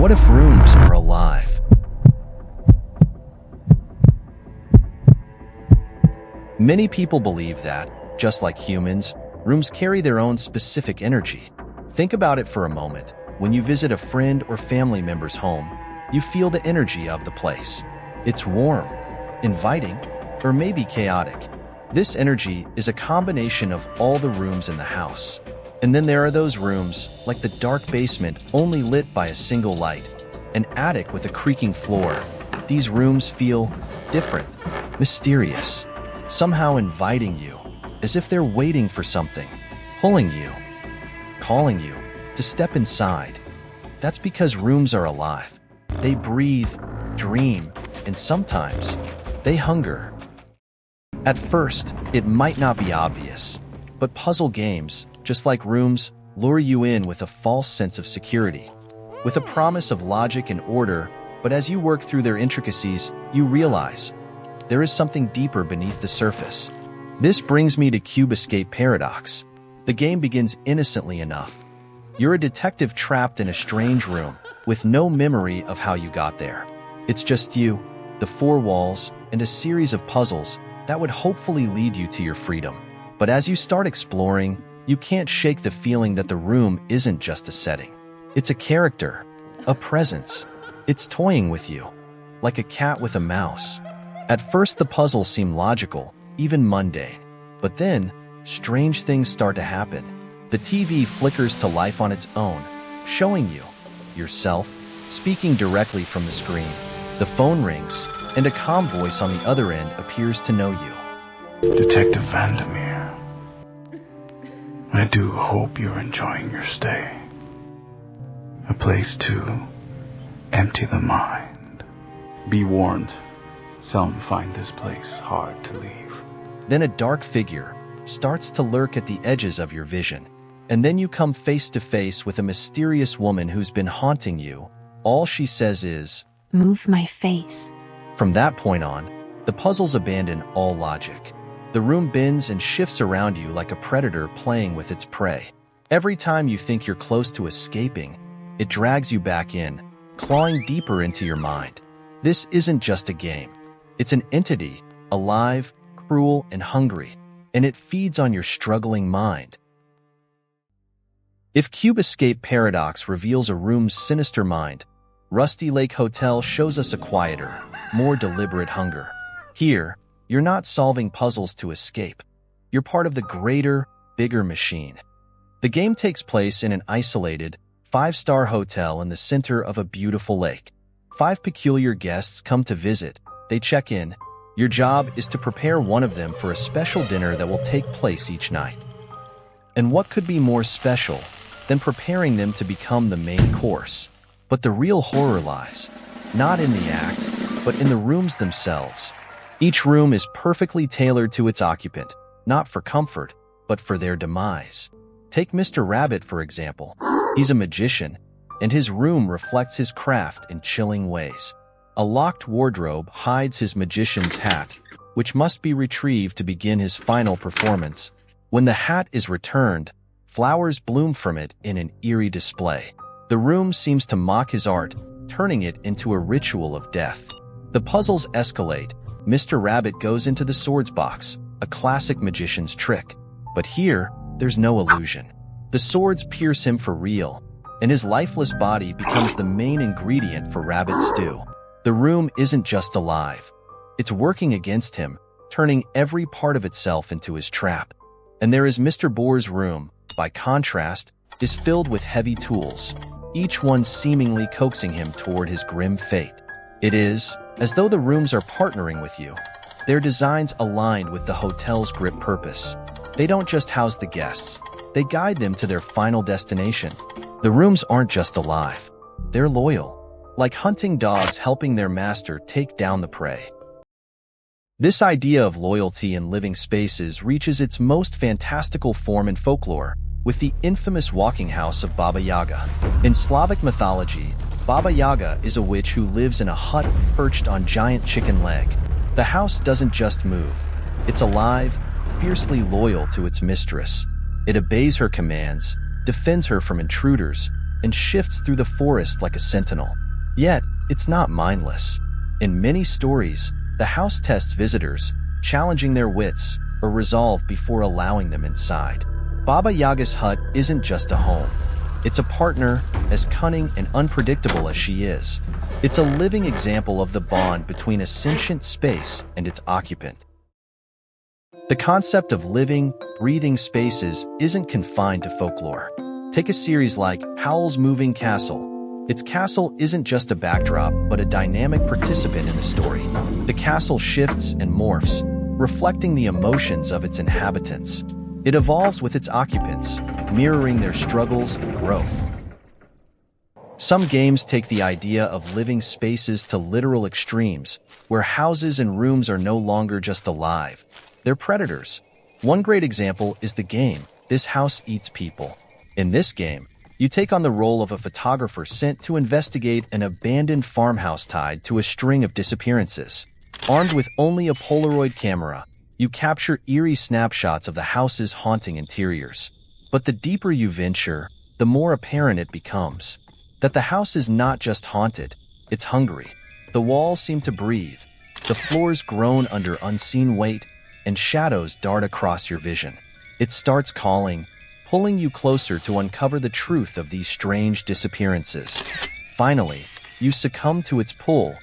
What if rooms are alive? Many people believe that, just like humans, rooms carry their own specific energy. Think about it for a moment. When you visit a friend or family member's home, you feel the energy of the place. It's warm, inviting, or maybe chaotic. This energy is a combination of all the rooms in the house. And then there are those rooms, like the dark basement only lit by a single light, an attic with a creaking floor. These rooms feel different, mysterious, somehow inviting you, as if they're waiting for something, pulling you, calling you to step inside. That's because rooms are alive. They breathe, dream, and sometimes they hunger. At first, it might not be obvious, but puzzle games, just like rooms, lure you in with a false sense of security, with a promise of logic and order, but as you work through their intricacies, you realize there is something deeper beneath the surface. This brings me to Cube Escape Paradox. The game begins innocently enough. You're a detective trapped in a strange room, with no memory of how you got there. It's just you, the four walls, and a series of puzzles that would hopefully lead you to your freedom. But as you start exploring, you can't shake the feeling that the room isn't just a setting. It's a character, a presence. It's toying with you, like a cat with a mouse. At first, the puzzles seem logical, even mundane. But then, strange things start to happen. The TV flickers to life on its own, showing you yourself, speaking directly from the screen. The phone rings, and a calm voice on the other end appears to know you. Detective Vandermeer, I do hope you're enjoying your stay. A place to empty the mind. Be warned, some find this place hard to leave. Then a dark figure starts to lurk at the edges of your vision. And then you come face to face with a mysterious woman who's been haunting you. All she says is, "Move my face." From that point on, the puzzles abandon all logic. The room bends and shifts around you like a predator playing with its prey. Every time you think you're close to escaping, it drags you back in, clawing deeper into your mind. This isn't just a game. It's an entity, alive, cruel, and hungry, and it feeds on your struggling mind. If Cube Escape Paradox reveals a room's sinister mind, Rusty Lake Hotel shows us a quieter, more deliberate hunger. Here, you're not solving puzzles to escape. You're part of the greater, bigger machine. The game takes place in an isolated, 5-star hotel in the center of a beautiful lake. 5 peculiar guests come to visit. They check in. Your job is to prepare one of them for a special dinner that will take place each night. And what could be more special than preparing them to become the main course? But the real horror lies, not in the act, but in the rooms themselves. Each room is perfectly tailored to its occupant, not for comfort, but for their demise. Take Mr. Rabbit, for example. He's a magician, and his room reflects his craft in chilling ways. A locked wardrobe hides his magician's hat, which must be retrieved to begin his final performance. When the hat is returned, flowers bloom from it in an eerie display. The room seems to mock his art, turning it into a ritual of death. The puzzles escalate. Mr. Rabbit goes into the swords box, a classic magician's trick. But here, there's no illusion. The swords pierce him for real, and his lifeless body becomes the main ingredient for Rabbit's stew. The room isn't just alive. It's working against him, turning every part of itself into his trap. And there is Mr. Boar's room, by contrast, is filled with heavy tools, each one seemingly coaxing him toward his grim fate. It is as though the rooms are partnering with you. Their designs aligned with the hotel's grip purpose. They don't just house the guests, they guide them to their final destination. The rooms aren't just alive, they're loyal, like hunting dogs helping their master take down the prey. This idea of loyalty in living spaces reaches its most fantastical form in folklore, with the infamous walking house of Baba Yaga. In Slavic mythology, Baba Yaga is a witch who lives in a hut perched on giant chicken leg. The house doesn't just move. It's alive, fiercely loyal to its mistress. It obeys her commands, defends her from intruders, and shifts through the forest like a sentinel. Yet, it's not mindless. In many stories, the house tests visitors, challenging their wits or resolve before allowing them inside. Baba Yaga's hut isn't just a home. It's a partner, as cunning and unpredictable as she is. It's a living example of the bond between a sentient space and its occupant. The concept of living, breathing spaces isn't confined to folklore. Take a series like Howl's Moving Castle. Its castle isn't just a backdrop, but a dynamic participant in the story. The castle shifts and morphs, reflecting the emotions of its inhabitants. It evolves with its occupants, mirroring their struggles and growth. Some games take the idea of living spaces to literal extremes, where houses and rooms are no longer just alive. They're predators. One great example is the game, This House Eats People. In this game, you take on the role of a photographer sent to investigate an abandoned farmhouse tied to a string of disappearances. Armed with only a Polaroid camera, you capture eerie snapshots of the house's haunting interiors. But the deeper you venture, the more apparent it becomes that the house is not just haunted, it's hungry. The walls seem to breathe, the floors groan under unseen weight, and shadows dart across your vision. It starts calling, pulling you closer to uncover the truth of these strange disappearances. Finally, you succumb to its pull,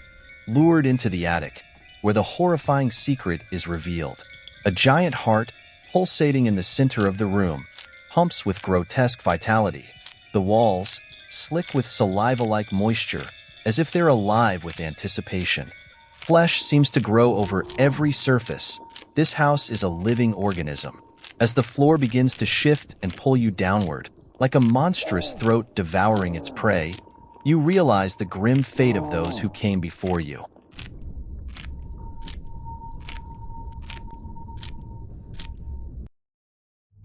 lured into the attic, where the horrifying secret is revealed. A giant heart, pulsating in the center of the room, pumps with grotesque vitality. The walls, slick with saliva-like moisture, as if they're alive with anticipation. Flesh seems to grow over every surface. This house is a living organism. As the floor begins to shift and pull you downward, like a monstrous throat devouring its prey, you realize the grim fate of those who came before you.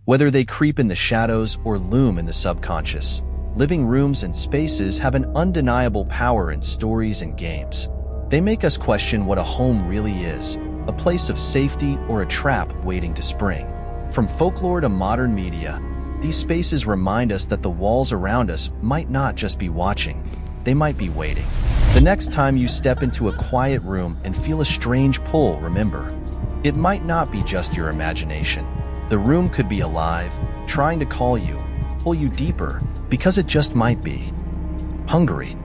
Whether they creep in the shadows or loom in the subconscious, living rooms and spaces have an undeniable power in stories and games. They make us question what a home really is, a place of safety or a trap waiting to spring. From folklore to modern media, these spaces remind us that the walls around us might not just be watching, they might be waiting. The next time you step into a quiet room and feel a strange pull, remember, it might not be just your imagination. The room could be alive, trying to call you, pull you deeper, because it just might be hungry.